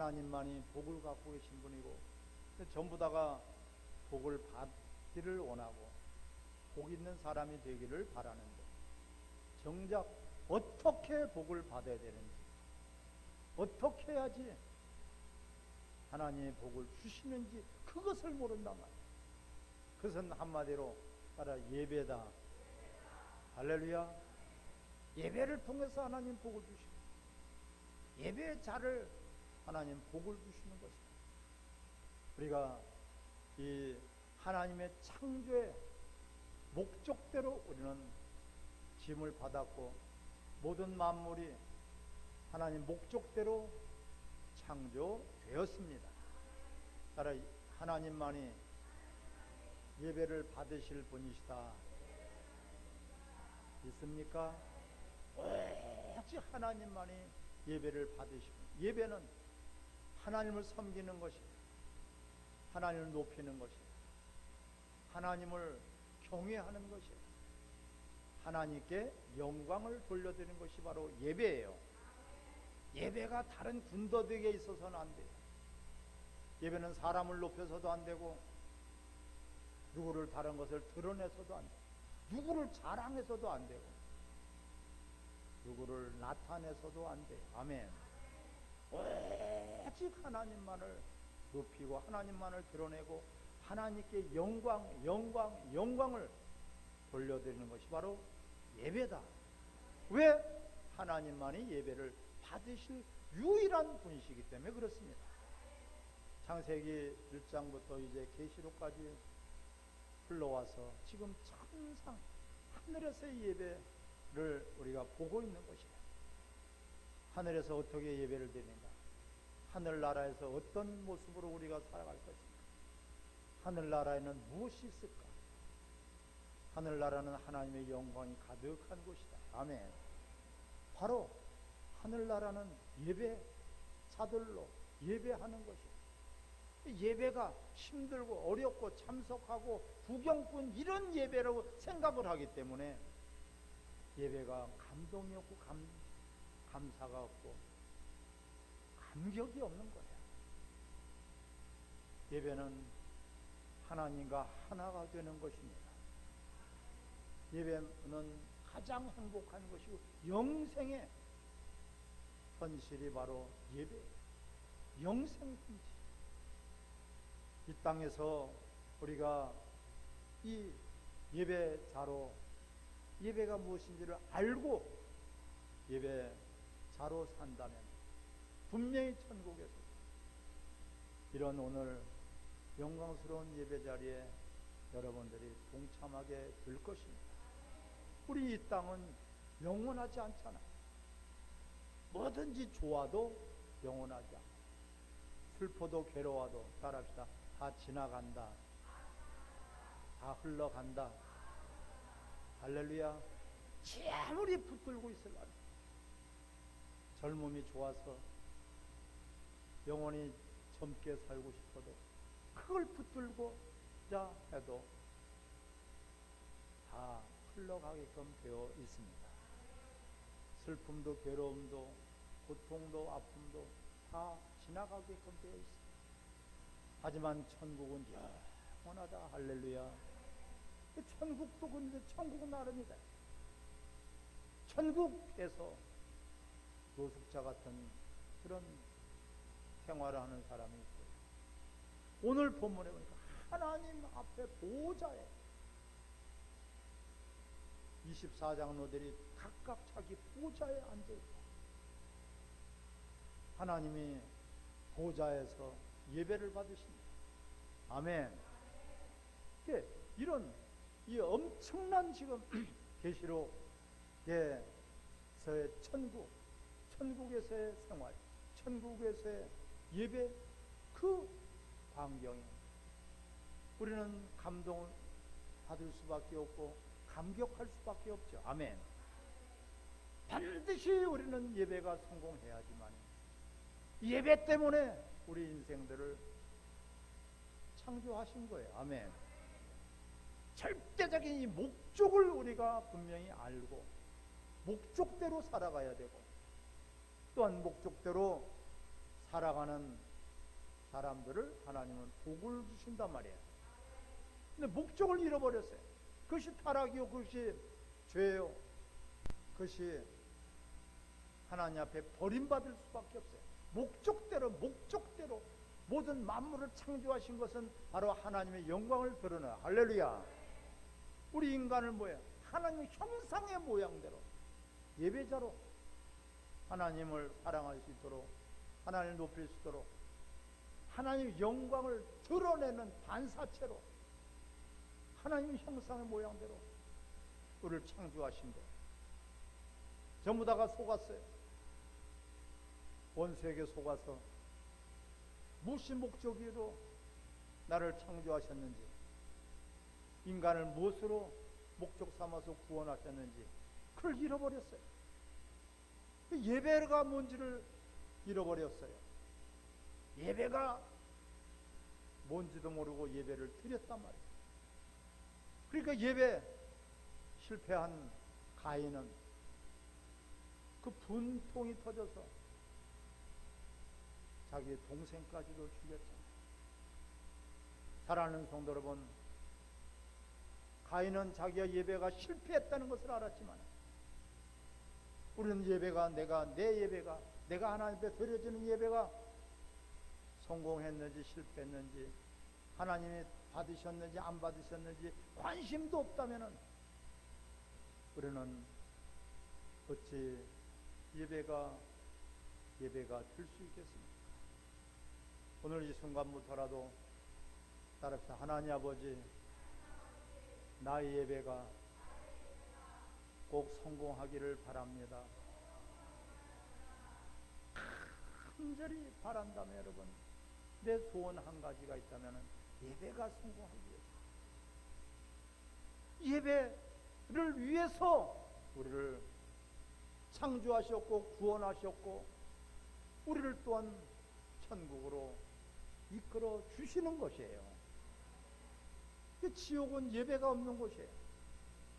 하나님만이 복을 갖고 계신 분이고 전부 다가 복을 받기를 원하고 복 있는 사람이 되기를 바라는데 정작 어떻게 복을 받아야 되는지, 어떻게 해야지 하나님의 복을 주시는지 그것을 모른단 말이에요. 그것은 한마디로 따라 예배다. 할렐루야. 예배를 통해서 하나님 복을 주시고 예배의 자를 하나님 복을 주시는 것입니다. 우리가 이 하나님의 창조의 목적대로 우리는 짐을 받았고 모든 만물이 하나님 목적대로 창조되었습니다. 따라 하나님만이 예배를 받으실 분이시다. 있습니까? 오직 하나님만이 예배를 받으시고 예배는 하나님을 섬기는 것입니다. 하나님을 높이는 것입니다. 하나님을 경외하는 것이에요. 하나님께 영광을 돌려드리는 것이 바로 예배예요. 예배가 다른 군더더기에 있어서는 안 돼요. 예배는 사람을 높여서도 안 되고 누구를 다른 것을 드러내서도 안 돼요. 누구를 자랑해서도 안 되고 누구를 나타내서도 안 돼요. 아멘. 오직 하나님만을 높이고 하나님만을 드러내고 하나님께 영광을 돌려드리는 것이 바로 예배다. 왜? 하나님만이 예배를 받으실 유일한 분이시기 때문에 그렇습니다. 창세기 1장부터 이제 계시록까지 흘러와서 지금 항상 하늘에서의 예배를 우리가 보고 있는 것이에요. 하늘에서 어떻게 예배를 드리는가? 하늘나라에서 어떤 모습으로 우리가 살아갈 것인가? 하늘나라에는 무엇이 있을까? 하늘나라는 하나님의 영광이 가득한 곳이다. 아멘. 바로 하늘나라는 예배자들로 예배하는 것이에요. 예배가 힘들고 어렵고 참석하고 구경꾼 이런 예배라고 생각을 하기 때문에 예배가 감동이 없고 감사가 없고 감격이 없는 거예요. 예배는 하나님과 하나가 되는 것입니다. 예배는 가장 행복한 것이고 영생의 현실이 바로 예배예요. 영생 현실. 이 땅에서 우리가 이 예배자로 예배가 무엇인지를 알고 예배자로 산다면 분명히 천국에서 이런 오늘 영광스러운 예배 자리에 여러분들이 동참하게 될 것입니다. 우리 이 땅은 영원하지 않잖아. 뭐든지 좋아도 영원하지 않아. 슬퍼도 괴로워도 따라합시다. 다 지나간다. 다 흘러간다. 할렐루야. 아무리 붙들고 있으려면 젊음이 좋아서 영원히 젊게 살고 싶어도 그걸 붙들고자 해도 다 흘러가게끔 되어 있습니다. 슬픔도 괴로움도 고통도 아픔도 다 지나가게끔 되어 있습니다. 하지만 천국은 영원하다. 할렐루야. 천국도 근데 천국은 나름이다. 천국에서 노숙자 같은 그런 생활을 하는 사람이 있고 오늘 본문에 보니까 하나님 앞에 보호자에 24장로들이 각각 자기 보좌에 앉아있다. 하나님이 보좌에서 예배를 받으십니다. 아멘. 이런 이 엄청난 지금 계시록에서의 천국에서의 생활, 천국에서의 예배 그 광경이 우리는 감동을 받을 수밖에 없고 감격할 수밖에 없죠. 아멘. 반드시 우리는 예배가 성공해야지만 예배 때문에 우리 인생들을 창조하신 거예요. 아멘. 절대적인 이 목적을 우리가 분명히 알고 목적대로 살아가야 되고 또한 목적대로 살아가는 사람들을 하나님은 복을 주신단 말이에요. 근데 목적을 잃어버렸어요. 그것이 타락이요, 그것이 죄요, 그것이 하나님 앞에 버림받을 수밖에 없어요. 목적대로 모든 만물을 창조하신 것은 바로 하나님의 영광을 드러내요. 할렐루야. 우리 인간을 뭐예요? 하나님의 형상의 모양대로 예배자로 하나님을 사랑할 수 있도록, 하나님을 높일 수 있도록, 하나님의 영광을 드러내는 반사체로 하나님의 형상의 모양대로 우리를 창조하신 거예요. 전부 다가 속았어요. 원수에게 속아서 무슨 목적으로 나를 창조하셨는지, 인간을 무엇으로 목적 삼아서 구원하셨는지 그걸 잃어버렸어요. 예배가 뭔지를 잃어버렸어요. 예배가 뭔지도 모르고 예배를 드렸단 말이에요. 그러니까 예배 실패한 가인은 그 분통이 터져서 자기 동생까지도 죽였잖아요. 사랑하는 성도 여러분, 가인은 자기가 예배가 실패했다는 것을 알았지만 우리는 예배가 내 예배가 내가 하나님 앞에 드려지는 예배가 성공했는지 실패했는지, 하나님이 받으셨는지 안 받으셨는지 관심도 없다면 우리는 어찌 예배가 될 수 있겠습니까? 오늘 이 순간부터라도 따라서 하나님 아버지, 나의 예배가 꼭 성공하기를 바랍니다. 간절히 바란다면 여러분, 내 소원 한 가지가 있다면 예배가 성공하기 위해서, 예배를 위해서 우리를 창조하셨고 구원하셨고 우리를 또한 천국으로 이끌어 주시는 것이에요. 지옥은 예배가 없는 곳이에요.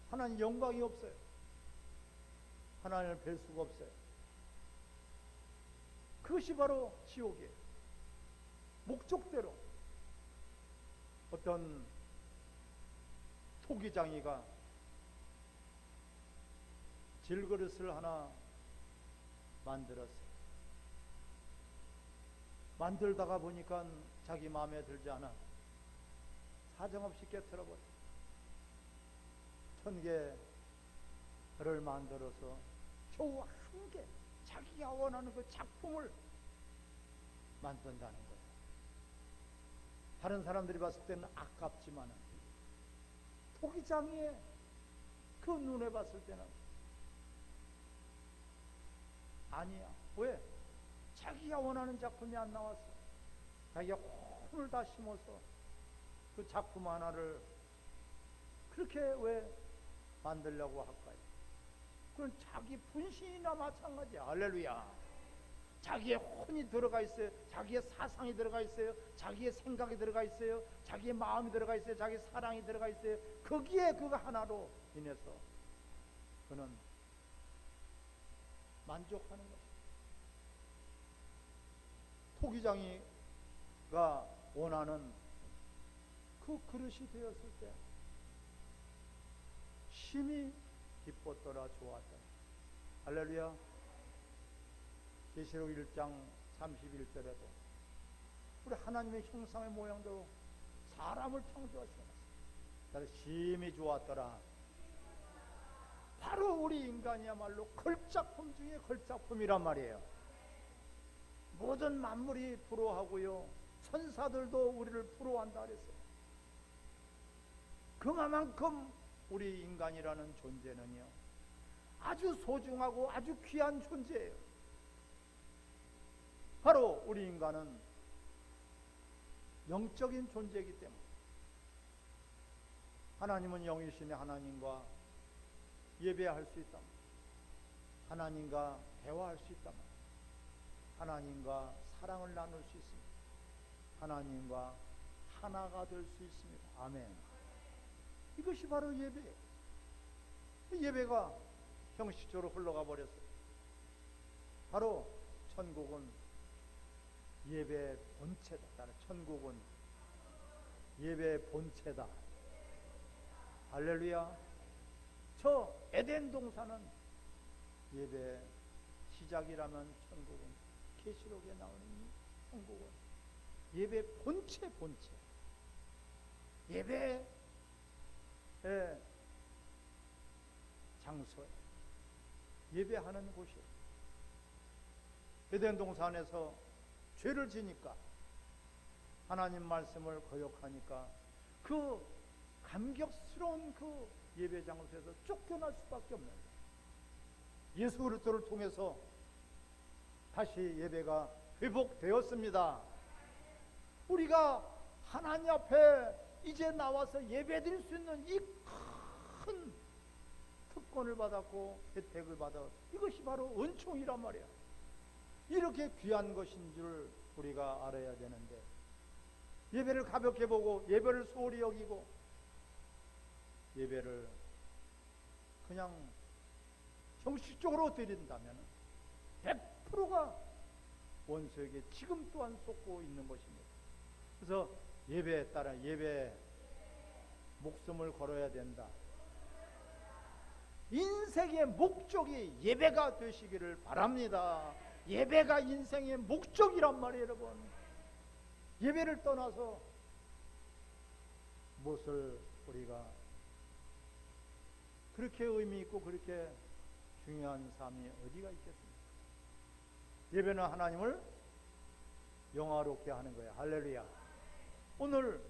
하나님 영광이 없어요. 하나님을 뵐 수가 없어요. 그것이 바로 지옥이에요. 목적대로 어떤 토기장이가 질그릇을 하나 만들었어요. 만들다가 보니까 자기 마음에 들지 않아 사정없이 깨트려버려. 1000개를 만들어서 겨우 한 개, 자기가 원하는 그 작품을 만든다는 거예요. 다른 사람들이 봤을 때는 아깝지만 토기장의 그 눈에 봤을 때는 아니야. 왜? 자기가 원하는 작품이 안 나왔어. 자기가 혼을 다 심어서 그 작품 하나를 그렇게 왜 만들려고 할까요? 그건 자기 분신이나 마찬가지야. 할렐루야. 자기의 혼이 들어가 있어요. 자기의 사상이 들어가 있어요. 자기의 생각이 들어가 있어요. 자기의 마음이 들어가 있어요. 자기의 사랑이 들어가 있어요. 거기에 그거 하나로 인해서 그는 만족하는 거예요. 토기장이가 원하는 그 그릇이 되었을 때 심히 기뻤더라, 좋았더라. 할렐루야. 계시록 1장 31절에도 우리 하나님의 형상의 모양대로 사람을 창조하셨어요. 심히 좋았더라. 바로 우리 인간이야말로 걸작품 중에 걸작품이란 말이에요. 모든 만물이 부러워하고요, 천사들도 우리를 부러워한다 그랬어요. 그만큼 우리 인간이라는 존재는요 아주 소중하고 아주 귀한 존재예요. 바로 우리 인간은 영적인 존재이기 때문에 하나님은 영이신의 하나님과 예배할 수 있다, 하나님과 대화할 수 있다, 하나님과 사랑을 나눌 수 있습니다. 하나님과 하나가 될 수 있습니다. 아멘. 이것이 바로 예배예요. 예배가 형식적으로 흘러가 버렸어요. 바로 천국은 예배 본체다. 따라 천국은 예배 본체다. 할렐루야. 저 에덴 동산은 예배 시작이라면 천국은 계시록에 나오는 이 천국은 예배 본체 예배의 장소에 예배하는 곳이에요. 에덴 동산에서 죄를 지니까 하나님 말씀을 거역하니까 그 감격스러운 그 예배 장소에서 쫓겨날 수밖에 없는 거예요. 예수 그리스도를 통해서 다시 예배가 회복되었습니다. 우리가 하나님 앞에 이제 나와서 예배드릴 수 있는 이 큰 특권을 받았고 혜택을 받아, 이것이 바로 은총이란 말이야. 이렇게 귀한 것인 줄 우리가 알아야 되는데, 예배를 가볍게 보고 예배를 소홀히 여기고 예배를 그냥 형식적으로 드린다면 100%가 원수에게 지금 또한 쏟고 있는 것입니다. 그래서 예배에 따라 예배에 목숨을 걸어야 된다. 인생의 목적이 예배가 되시기를 바랍니다. 예배가 인생의 목적이란 말이에요, 여러분. 예배를 떠나서 무엇을 우리가 그렇게 의미 있고 그렇게 중요한 삶이 어디가 있겠습니까? 예배는 하나님을 영화롭게 하는 거예요. 할렐루야. 오늘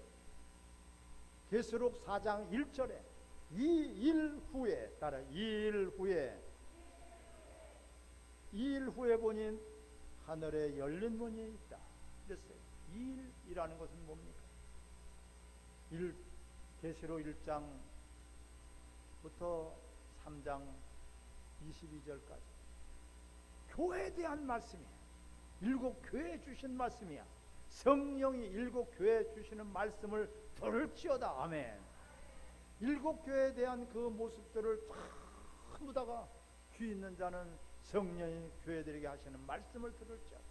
계시록 4장 1절에 이 일 후에, 따라 이 일 후에 보니 하늘에 열린 문이 있다 그랬어요. 이 일이라는 것은 뭡니까? 계시록 1장부터 3장 22절까지 교회에 대한 말씀이에요. 7교회에 주신 말씀이야. 성령이 7교회에 주시는 말씀을 들을지어다. 아멘. 7교회에 대한 그 모습들을 전부 다가 귀 있는 자는 성령이 교회들에게 하시는 말씀을 들을지어다.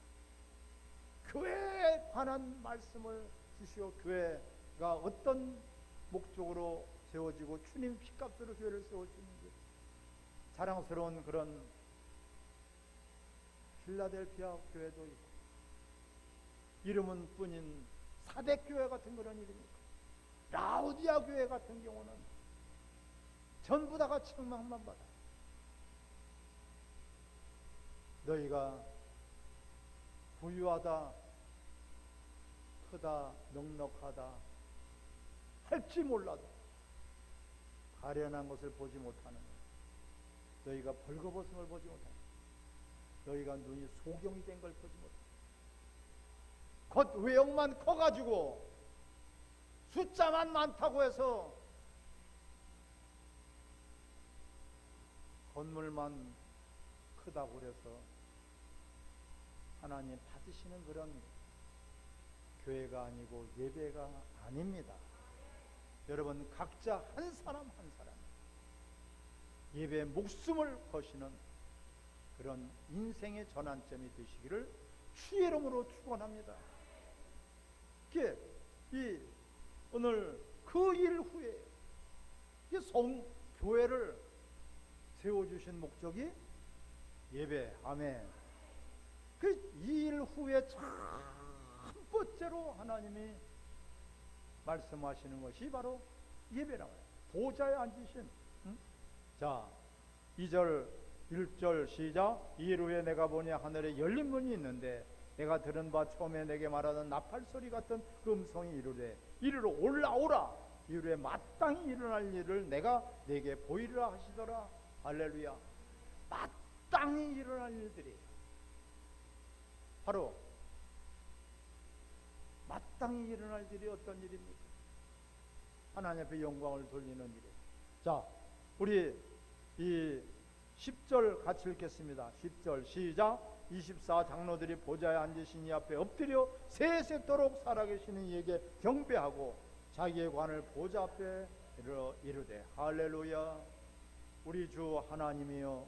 교회에 관한 말씀을 주시오. 교회가 어떤 목적으로 세워지고 주님 피값으로 교회를 세워주는지 자랑스러운 그런 필라델피아 교회도 있고, 이름은 뿐인 사대교회 같은 그런 이름이고, 라우디아 교회 같은 경우는 전부 다가 책망만 받아. 너희가 부유하다, 크다, 넉넉하다 할지 몰라도 가련한 것을 보지 못하는, 너희가 벌거벗음을 보지 못하는, 너희가 눈이 소경이 된 걸 보지 못하는, 겉 외형만 커가지고 숫자만 많다고 해서 건물만 크다고 그래서 하나님 받으시는 그런 교회가 아니고 예배가 아닙니다. 여러분, 각자 한 사람 한 사람 예배에 목숨을 거시는 그런 인생의 전환점이 되시기를 주의 이름으로 축원합니다. 오늘 그 일 후에 교회를 세워주신 목적이 예배. 아멘. 그 이 일 후에 첫 번째로 하나님이 말씀하시는 것이 바로 예배라고 해요. 보좌에 앉으신. 자, 2절 1절 시작. 이 일 후에 내가 보니 하늘에 열린 문이 있는데 내가 들은 바 처음에 내게 말하던 나팔 소리 같은 그 음성이 이르러 올라오라. 이후에 마땅히 일어날 일을 내가 내게 보이리라 하시더라. 할렐루야. 마땅히 일어날 일들이 바로 마땅히 일어날 일이 어떤 일입니까? 하나님 앞에 영광을 돌리는 일이에요. 자, 우리 이 10절 같이 읽겠습니다. 10절 시작. 24 장로들이 보좌에 앉으신 이 앞에 엎드려 세세토록 살아계시는 이에게 경배하고 자기의 관을 보좌 앞에 이르되 할렐루야. 우리 주 하나님이여.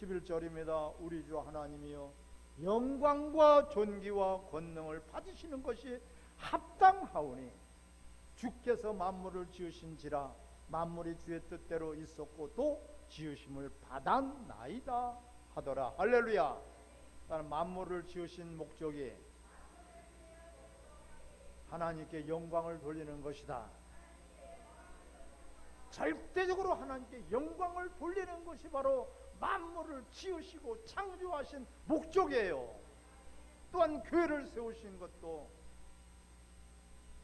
11절입니다. 우리 주 하나님이여 영광과 존귀와 권능을 받으시는 것이 합당하오니 주께서 만물을 지으신지라 만물이 주의 뜻대로 있었고 또 지으심을 받았나이다 하더라. 할렐루야. 나는 만물을 지으신 목적이 하나님께 영광을 돌리는 것이다. 절대적으로 하나님께 영광을 돌리는 것이 바로 만물을 지으시고 창조하신 목적이에요. 또한 교회를 세우신 것도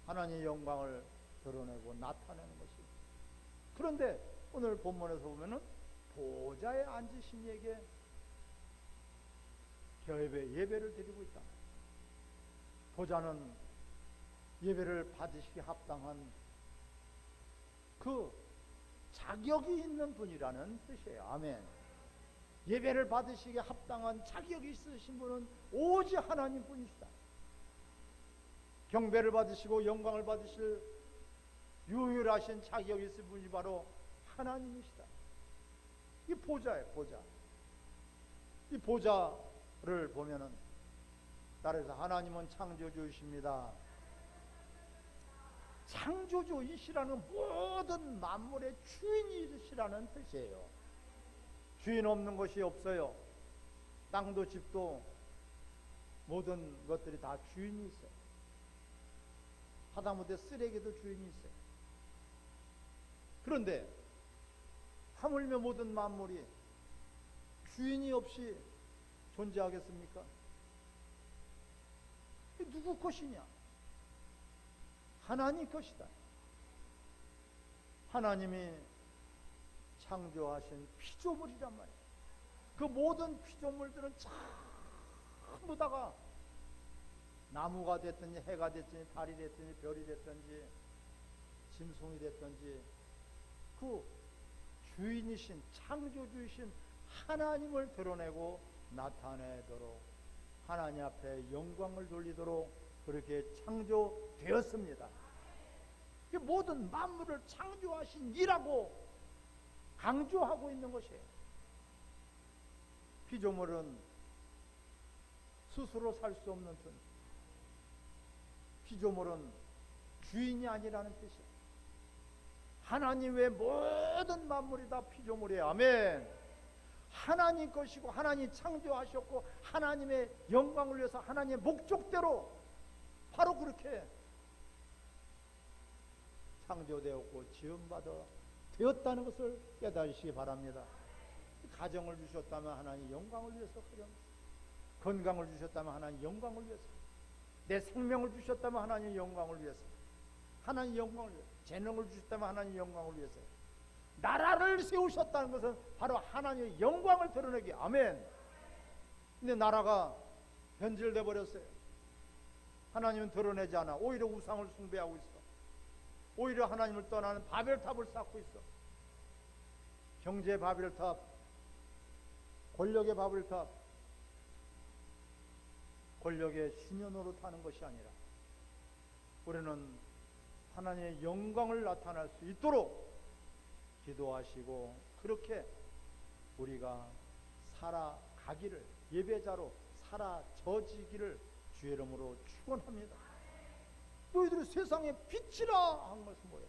하나님의 영광을 드러내고 나타내는 것이에요. 그런데 오늘 본문에서 보면은 보좌에 앉으신 이에게 예배를 드리고 있다. 보좌는 예배를 받으시기 합당한 그 자격이 있는 분이라는 뜻이에요. 아멘. 예배를 받으시기에 합당한 자격이 있으신 분은 오직 하나님 분이시다. 경배를 받으시고 영광을 받으실 유일하신 자격이 있을 분이 바로 하나님이시다. 이 보좌예요. 보좌. 이 보좌를 보면은 따라서 하나님은 창조주이십니다. 창조주이시라는 모든 만물의 주인이시라는 뜻이에요. 주인 없는 것이 없어요. 땅도 집도 모든 것들이 다 주인이 있어요. 하다못해 쓰레기도 주인이 있어요. 그런데 하물며 모든 만물이 주인이 없이 존재하겠습니까? 누구 것이냐? 하나님 것이다. 하나님이 창조하신 피조물이란 말이에요. 그 모든 피조물들은 전부 다가 나무가 됐든지 해가 됐든지 달이 됐든지 별이 됐든지 짐승이 됐든지 그 주인이신 창조주이신 하나님을 드러내고 나타내도록 하나님 앞에 영광을 돌리도록 그렇게 창조되었습니다. 모든 만물을 창조하신 이라고 강조하고 있는 것이에요. 피조물은 스스로 살 수 없는 존재. 피조물은 주인이 아니라는 뜻이에요. 하나님 외 모든 만물이 다 피조물이에요. 아멘. 하나님 것이고 하나님 창조하셨고 하나님의 영광을 위해서 하나님의 목적대로 바로 그렇게 창조되었고 지음받아 되었다는 것을 깨달으시기 바랍니다. 가정을 주셨다면 하나님 영광을 위해서 그런 건강을 주셨다면 하나님 영광을 위해서 내 생명을 주셨다면 하나님 영광을 위해서 하나님 영광을 위해서 재능을 주셨다면 하나님 영광을 위해서 나라를 세우셨다는 것은 바로 하나님의 영광을 드러내기. 아멘. 근데 나라가 변질돼 버렸어요. 하나님은 드러내지 않아. 오히려 우상을 숭배하고 있어. 오히려 하나님을 떠나는 바벨탑을 쌓고 있어. 경제의 바벨탑, 권력의 바벨탑, 권력의 신현으로 타는 것이 아니라 우리는 하나님의 영광을 나타낼 수 있도록 기도하시고 그렇게 우리가 살아가기를 예배자로 살아져지기를 주의 이름으로 축원합니다. 너희들이 세상의 빛이라 한 것은 뭐예요?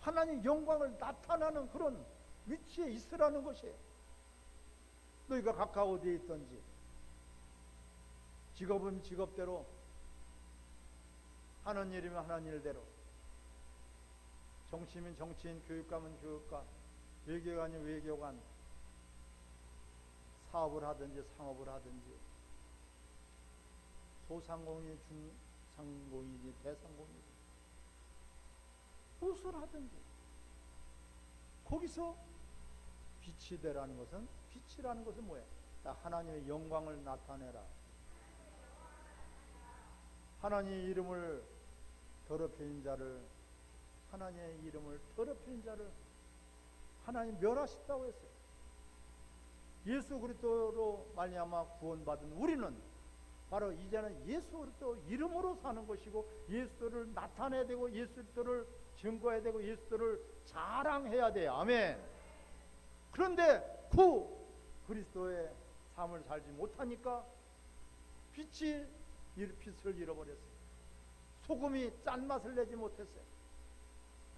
하나님 영광을 나타나는 그런 위치에 있으라는 것이에요. 너희가 각각 어디에 있든지 직업은 직업대로 하는 일이면 하는 일대로 정치면 정치인, 교육가면 교육가, 외교관이면 외교관, 사업을 하든지 상업을 하든지 소상공인이 중상공인이 대상공인이 무엇을 하든지 거기서 빛이 되라는 것은 빛이라는 것은 뭐예요? 하나님의 영광을 나타내라. 하나님의 이름을 더럽히는 자를 하나님의 이름을 더럽히는 자를 하나님 멸하셨다고 했어요. 예수 그리스도로 말미암아 구원받은 우리는 바로 이제는 예수 그리스도 이름으로 사는 것이고 예수를 나타내야 되고 예수를 증거해야 되고 예수를 자랑해야 돼요. 아멘. 그런데 그 그리스도의 삶을 살지 못하니까 빛을 잃어버렸어요. 소금이 짠맛을 내지 못했어요.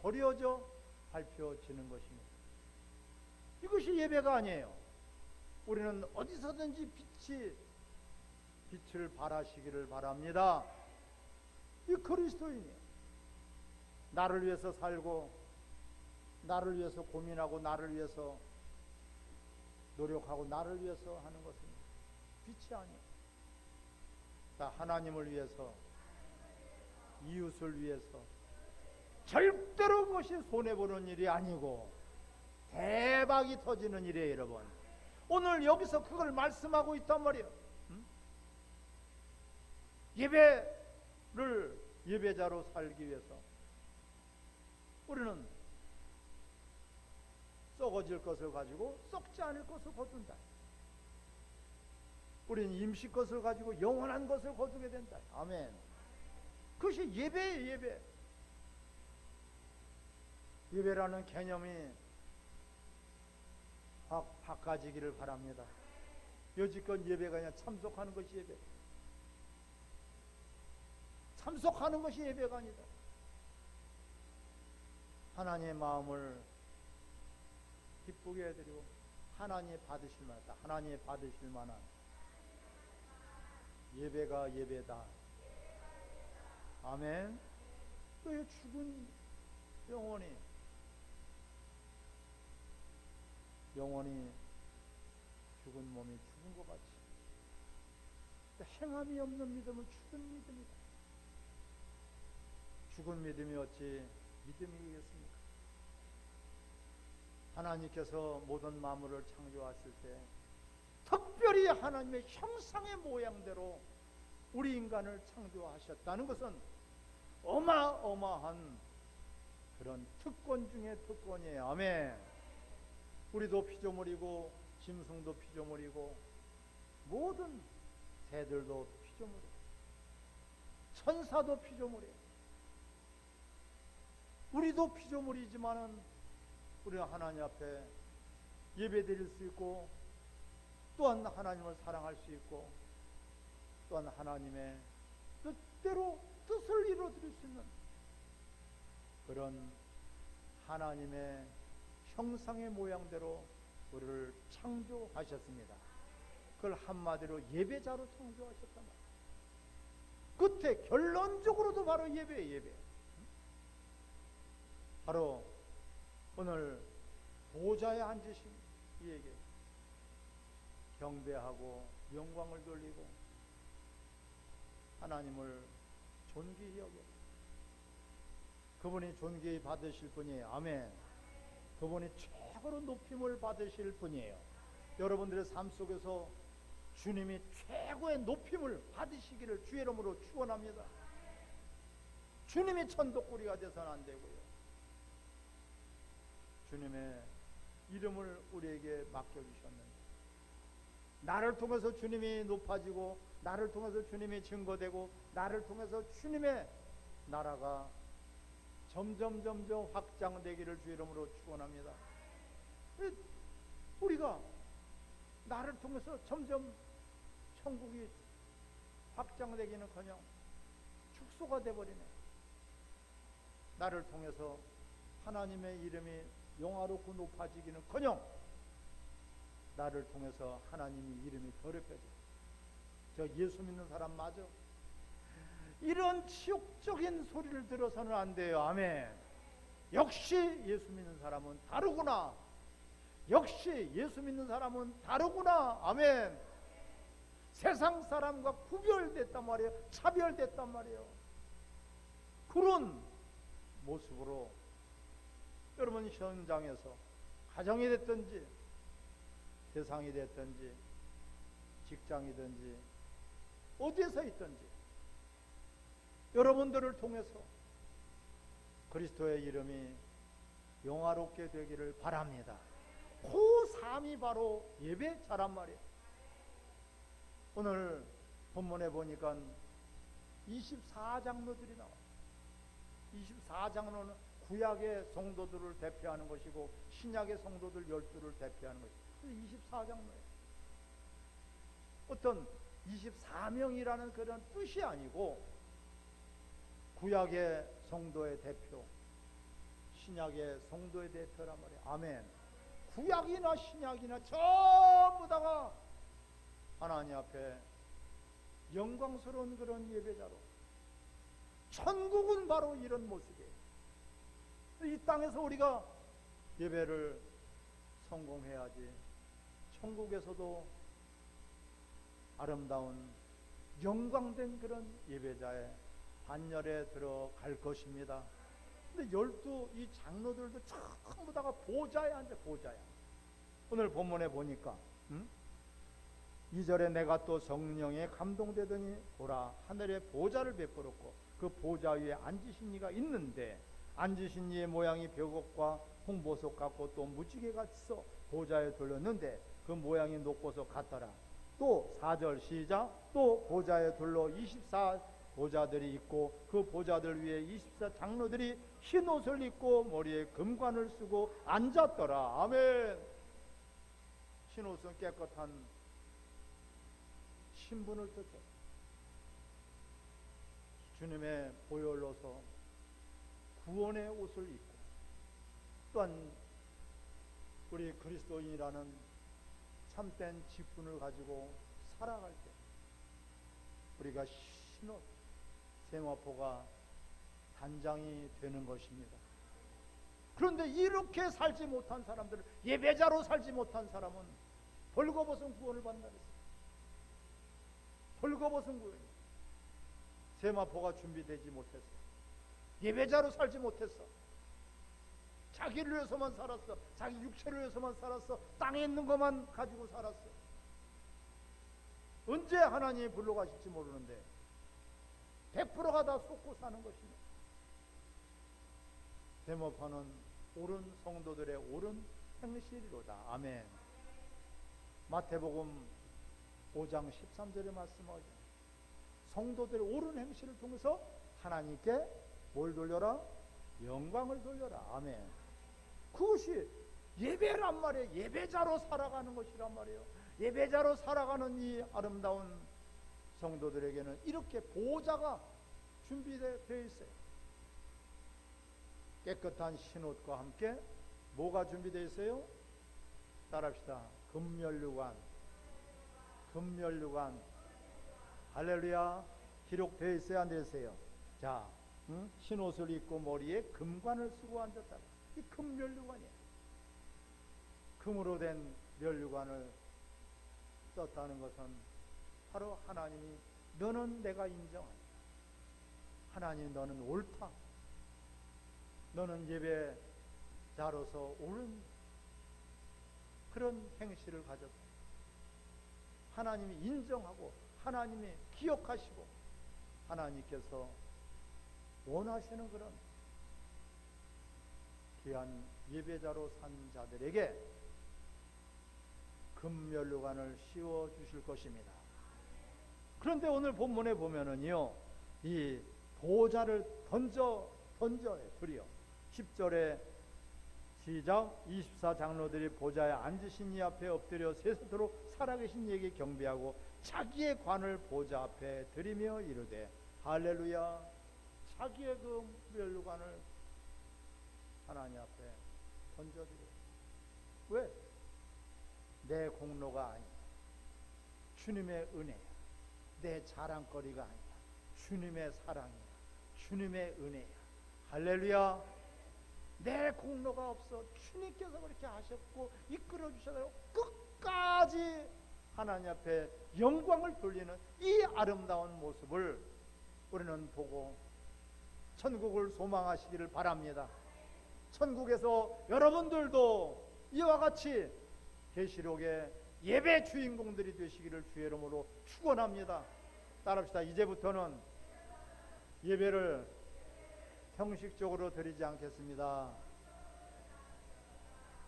버려져 밟혀지는 것입니다. 이것이 예배가 아니에요. 우리는 어디서든지 빛을 발하시기를 바랍니다. 이 그리스도인이에요. 나를 위해서 살고 나를 위해서 고민하고 나를 위해서 노력하고 나를 위해서 하는 것은 빛이 아니에요. 다 하나님을 위해서, 이웃을 위해서, 절대로 그것이 손해보는 일이 아니고 대박이 터지는 일이에요. 여러분, 오늘 여기서 그걸 말씀하고 있단 말이에요. 예배자로 살기 위해서 우리는 썩어질 것을 가지고 썩지 않을 것을 거둔다. 우리는 임시 것을 가지고 영원한 것을 거두게 된다. 아멘. 그것이 예배예요. 예배. 예배라는 개념이 바꿔지기를 바랍니다. 여지껏 예배가 아니라 참석하는 것이 예배. 참석하는 것이 예배가 아니다. 하나님의 마음을 기쁘게 해드리고 하나님이 받으실 만하다. 하나님이 받으실 만한 예배가 예배다. 아멘. 또 죽은 영혼이 죽은 몸이 죽은 것 같이 행함이 없는 믿음은 죽은 믿음이다. 죽은 믿음이 어찌 믿음이겠습니까? 하나님께서 모든 만물을 창조하실 때 특별히 하나님의 형상의 모양대로 우리 인간을 창조하셨다는 것은 어마어마한 그런 특권 중에 특권이에요. 아멘. 우리도 피조물이고 짐승도 피조물이고 모든 새들도 피조물이고 천사도 피조물이에요. 우리도 피조물이지만은 우리는 하나님 앞에 예배드릴 수 있고 또한 하나님을 사랑할 수 있고 또한 하나님의 뜻대로 뜻을 이루어드릴 수 있는 그런 하나님의 형상의 모양대로 우리를 창조하셨습니다. 그걸 한마디로 예배자로 창조하셨단 말이에요. 끝에 결론적으로도 바로 예배예요. 예배. 바로 오늘 보좌에 앉으신 이에게 경배하고 영광을 돌리고 하나님을 존귀히 여겨 그분이 존귀히 받으실 분이에요. 아멘. 그분이 최고로 높임을 받으실 분이에요. 여러분들의 삶 속에서 주님이 최고의 높임을 받으시기를 주의 이름으로 축원합니다. 주님이 천덕꾸리가 되서는 안 되고요. 주님의 이름을 우리에게 맡겨주셨는데 나를 통해서 주님이 높아지고 나를 통해서 주님이 증거되고 나를 통해서 주님의 나라가 점점 확장되기를 주의 이름으로 축원합니다. 우리가 나를 통해서 점점 천국이 확장되기는커녕 축소가 되어버리네. 나를 통해서 하나님의 이름이 영화롭고 높아지기는커녕 나를 통해서 하나님의 이름이 더럽혀져. 저 예수 믿는 사람 맞아? 이런 치욕적인 소리를 들어서는 안 돼요. 아멘. 역시 예수 믿는 사람은 다르구나. 역시 예수 믿는 사람은 다르구나. 아멘. 세상 사람과 구별됐단 말이에요. 차별됐단 말이에요. 그런 모습으로 여러분 현장에서 가정이 됐든지 세상이 됐든지 직장이든지 어디에서 있든지 여러분들을 통해서 그리스도의 이름이 영화롭게 되기를 바랍니다. 그 삶이 바로 예배자란 말이에요. 오늘 본문에 보니까 24장로들이 나와요. 24장로는 구약의 성도들을 대표하는 것이고 신약의 성도들 12를 대표하는 것이고 24장로예요. 어떤 24명이라는 그런 뜻이 아니고 구약의 성도의 대표, 신약의 성도의 대표란 말이에요. 아멘. 구약이나 신약이나 전부 다가 하나님 앞에 영광스러운 그런 예배자로, 천국은 바로 이런 모습이에요. 이 땅에서 우리가 예배를 성공해야지 천국에서도 아름다운 영광된 그런 예배자의 반열에 들어갈 것입니다. 근데 12 장로들도 전부 다가 보좌에 앉아. 보좌야. 오늘 본문에 보니까 2절에 내가 또 성령에 감동되더니 보라 하늘에 보좌를 베풀었고 그 보좌 위에 앉으신 이가 있는데 앉으신 이의 모양이 벽옥과 홍보석 같고 또 무지개 같이서 보좌에 둘렀는데 그 모양이 높고서 같더라. 또 4절 시작. 또 보좌에 둘러 24 보좌들이 있고 그 보좌들 위에 24 장로들이 흰 옷을 입고 머리에 금관을 쓰고 앉았더라. 아멘. 흰 옷은 깨끗한 신분을 뜻해. 주님의 보혈로서 구원의 옷을 입고 또한 우리 그리스도인이라는 참된 직분을 가지고 살아갈 때 우리가 흰옷 세마포가 단장이 되는 것입니다. 그런데 이렇게 살지 못한 사람들, 예배자로 살지 못한 사람은 벌거벗은 구원을 받는다 그랬어요. 벌거벗은 구원. 세마포가 준비되지 못했어. 예배자로 살지 못했어. 자기를 위해서만 살았어. 자기 육체를 위해서만 살았어. 땅에 있는 것만 가지고 살았어. 언제 하나님이 불러가실지 모르는데 100%가 다 속고 사는 것입니다. 세마포는 옳은 성도들의 옳은 행실이로다. 아멘. 마태복음 5장 13절에 말씀하죠. 성도들의 옳은 행실을 통해서 하나님께 뭘 돌려라? 영광을 돌려라. 아멘. 그것이 예배란 말이에요. 예배자로 살아가는 것이란 말이에요. 예배자로 살아가는 이 아름다운 성도들에게는 이렇게 보좌가 준비되어 있어요. 깨끗한 흰옷과 함께 뭐가 준비되어 있어요? 따라합시다. 금면류관. 금면류관. 할렐루야. 기록되어 있어야 안 되세요? 자, 흰옷을 입고 머리에 금관을 쓰고 앉았다. 이 금면류관이에요. 금으로 된 면류관을 썼다는 것은 바로 하나님이 너는 내가 인정한다. 하나님 너는 옳다. 너는 예배자로서 옳은 그런 행실을 가졌다. 하나님이 인정하고 하나님이 기억하시고 하나님께서 원하시는 그런 귀한 예배자로 산 자들에게 금면류관을 씌워 주실 것입니다. 그런데 오늘 본문에 보면은요, 이 보좌를 던져요. 드려. 10절에 시작. 24 장로들이 보좌에 앉으신 이 앞에 엎드려 세세토록 살아계신 이에게 경배하고 자기의 관을 보좌 앞에 드리며 이르되 할렐루야. 자기의 그 면류관을 하나님 앞에 던져드려요. 왜? 내 공로가 아니야. 주님의 은혜야. 내 자랑거리가 아니야. 주님의 사랑이야. 주님의 은혜야. 할렐루야. 내 공로가 없어. 주님께서 그렇게 하셨고 이끌어 주셔서 끝까지 하나님 앞에 영광을 돌리는 이 아름다운 모습을 우리는 보고 천국을 소망하시기를 바랍니다. 천국에서 여러분들도 이와 같이 계시록의 예배 주인공들이 되시기를 주의 이름으로 축원합니다. 따라합시다. 이제부터는 예배를 형식적으로 드리지 않겠습니다.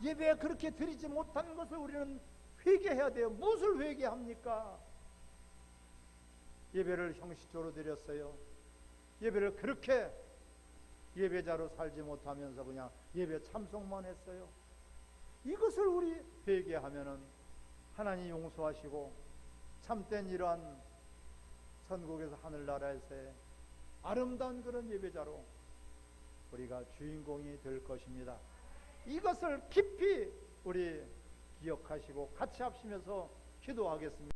예배 그렇게 드리지 못한 것을 우리는 회개해야 돼요. 무엇을 회개합니까? 예배를 형식적으로 드렸어요. 예배를 그렇게 예배자로 살지 못하면서 그냥 예배 참석만 했어요. 이것을 우리 회개하면은 하나님 용서하시고 참된 이러한 천국에서 하늘나라에서의 아름다운 그런 예배자로 우리가 주인공이 될 것입니다. 이것을 깊이 우리 기억하시고 같이 합심해서 기도하겠습니다.